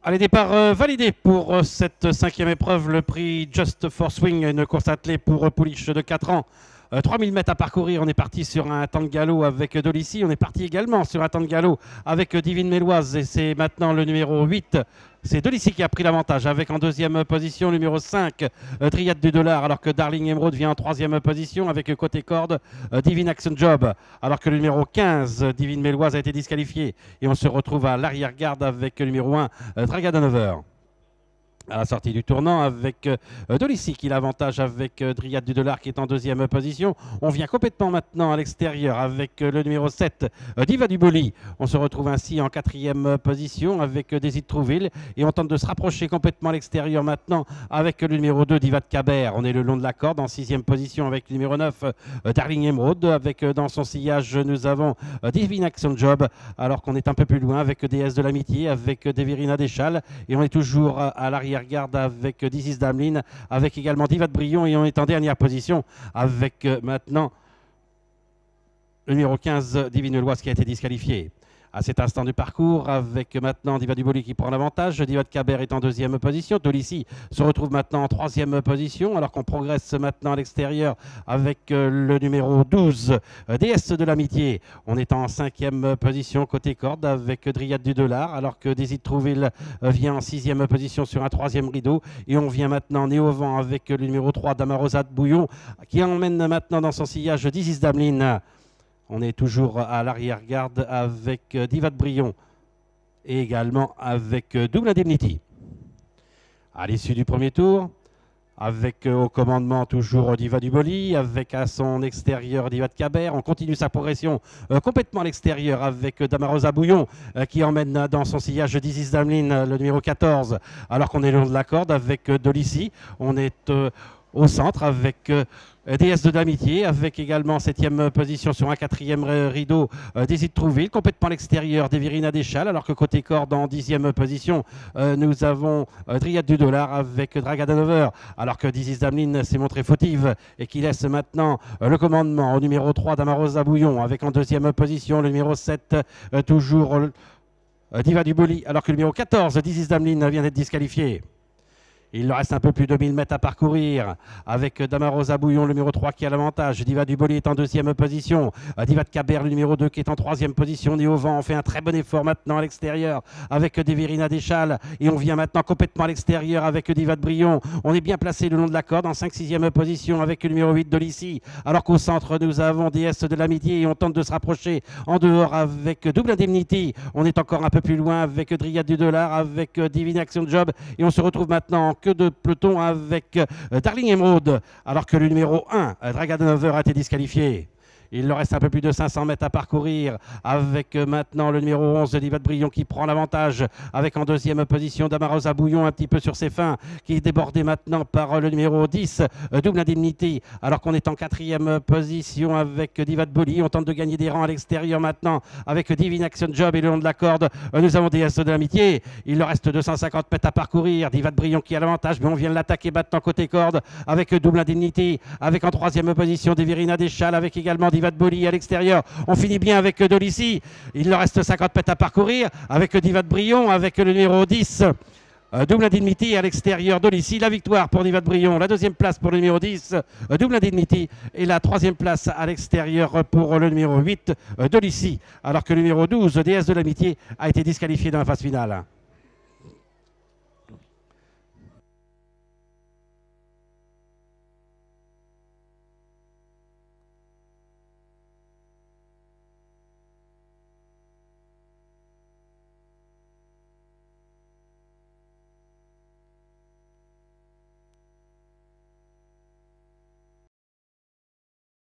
Allez, départ validé pour cette cinquième épreuve, le prix Just for Swing, une course attelée pour pouliche de 4 ans. 3000 mètres à parcourir, on est parti sur un temps de galop avec Dolicy, on est parti également sur un temps de galop avec Divine Méloise et c'est maintenant le numéro 8. C'est Dolicy qui a pris l'avantage avec en deuxième position le numéro 5, Triade du Dollar, alors que Darling Emerald vient en troisième position avec côté corde Divine Action Job, alors que le numéro 15, Divine Méloise, a été disqualifié et on se retrouve à l'arrière-garde avec le numéro 1, Draganover. À la sortie du tournant avec Dolicy qui l'avantage avec Dryade du Dollar qui est en deuxième position. On vient complètement maintenant à l'extérieur avec le numéro 7, Diva du Boli. On se retrouve ainsi en quatrième position avec Daisy de Trouville et on tente de se rapprocher complètement à l'extérieur maintenant avec le numéro 2, Diva de Cabert. On est le long de la corde en sixième position avec le numéro 9, Darling Emerald. Avec dans son sillage, nous avons Divine Action Job alors qu'on est un peu plus loin avec DS de l'Amitié, avec Deverina Deschal et on est toujours à l'arrière garde avec Dizis Dameline, avec également Diva de Brion et on est en dernière position avec maintenant le numéro 15, Divine Loise qui a été disqualifié. À cet instant du parcours, avec maintenant Diva du Boli qui prend l'avantage, Diva de Cabert est en deuxième position, Dolicy se retrouve maintenant en troisième position, alors qu'on progresse maintenant à l'extérieur avec le numéro 12, DS de l'Amitié. On est en cinquième position côté corde avec Dryade du Dollar, alors que Daisy de Trouville vient en sixième position sur un troisième rideau. Et on vient maintenant né au vent avec le numéro 3, Damarosa de Bouillon, qui emmène maintenant dans son sillage Dizis Dameline. On est toujours à l'arrière-garde avec Diva de Brion et également avec Double Indemnity. À l'issue du premier tour, avec au commandement toujours Diva du Boli, avec à son extérieur Diva de Cabert. On continue sa progression complètement à l'extérieur avec Damarosa Bouillon qui emmène dans son sillage Dizis Dameline, le numéro 14, alors qu'on est le long de la corde avec Dolicy. On est au centre avec DS de l'Amitié, avec également septième position sur un quatrième rideau Daisy de Trouville, complètement à l'extérieur Deverina Deschal, alors que côté corde en dixième position nous avons Dryade du Dollar avec Draganover, alors que Dizis Dameline s'est montrée fautive et qui laisse maintenant le commandement au numéro 3 Damarosa Bouillon, avec en deuxième position le numéro 7 toujours Diva du Boli, alors que le numéro 14 Dizis Dameline vient d'être disqualifié. Il leur reste un peu plus de 1000 mètres à parcourir avec Damarosa Bouillon, le numéro 3 qui a l'avantage. Diva du Boli est en deuxième position. Diva de Cabert, le numéro 2 qui est en troisième position. Né au vent, on fait un très bon effort maintenant à l'extérieur avec Deverina Deschal. Et on vient maintenant complètement à l'extérieur avec Diva de Brion. On est bien placé le long de la corde en 5-6e position avec le numéro 8 Dolicy. Alors qu'au centre, nous avons DS de l'Amitié et on tente de se rapprocher en dehors avec Double Indemnity. On est encore un peu plus loin avec Dryade du Dollar, avec Divine Action Job. Et on se retrouve maintenant que de peloton avec Darling Emerald, alors que le numéro 1, Draganover, a été disqualifié. Il leur reste un peu plus de 500 mètres à parcourir avec maintenant le numéro 11, Diva de Brion, qui prend l'avantage avec en deuxième position Damarosa Bouillon un petit peu sur ses fins, qui est débordé maintenant par le numéro 10, Double Indemnity, alors qu'on est en quatrième position avec Diva de Boli. On tente de gagner des rangs à l'extérieur maintenant avec Divine Action Job et le long de la corde, nous avons DS de l'Amitié. Il leur reste 250 mètres à parcourir. Diva de Brion qui a l'avantage, mais on vient de l'attaquer maintenant côté corde avec Double Indemnity, avec en troisième position Deverina Deschal, avec également Diva de Boli à l'extérieur. On finit bien avec Dolicy. Il leur reste 50 mètres à parcourir avec Diva de Brion, avec le numéro 10. Double Indemnity à l'extérieur Dolicy. La victoire pour Diva de Brion. La deuxième place pour le numéro 10, Double Indemity. Et la troisième place à l'extérieur pour le numéro 8, Dolicy. Alors que le numéro 12, DS de l'Amitié, a été disqualifié dans la phase finale.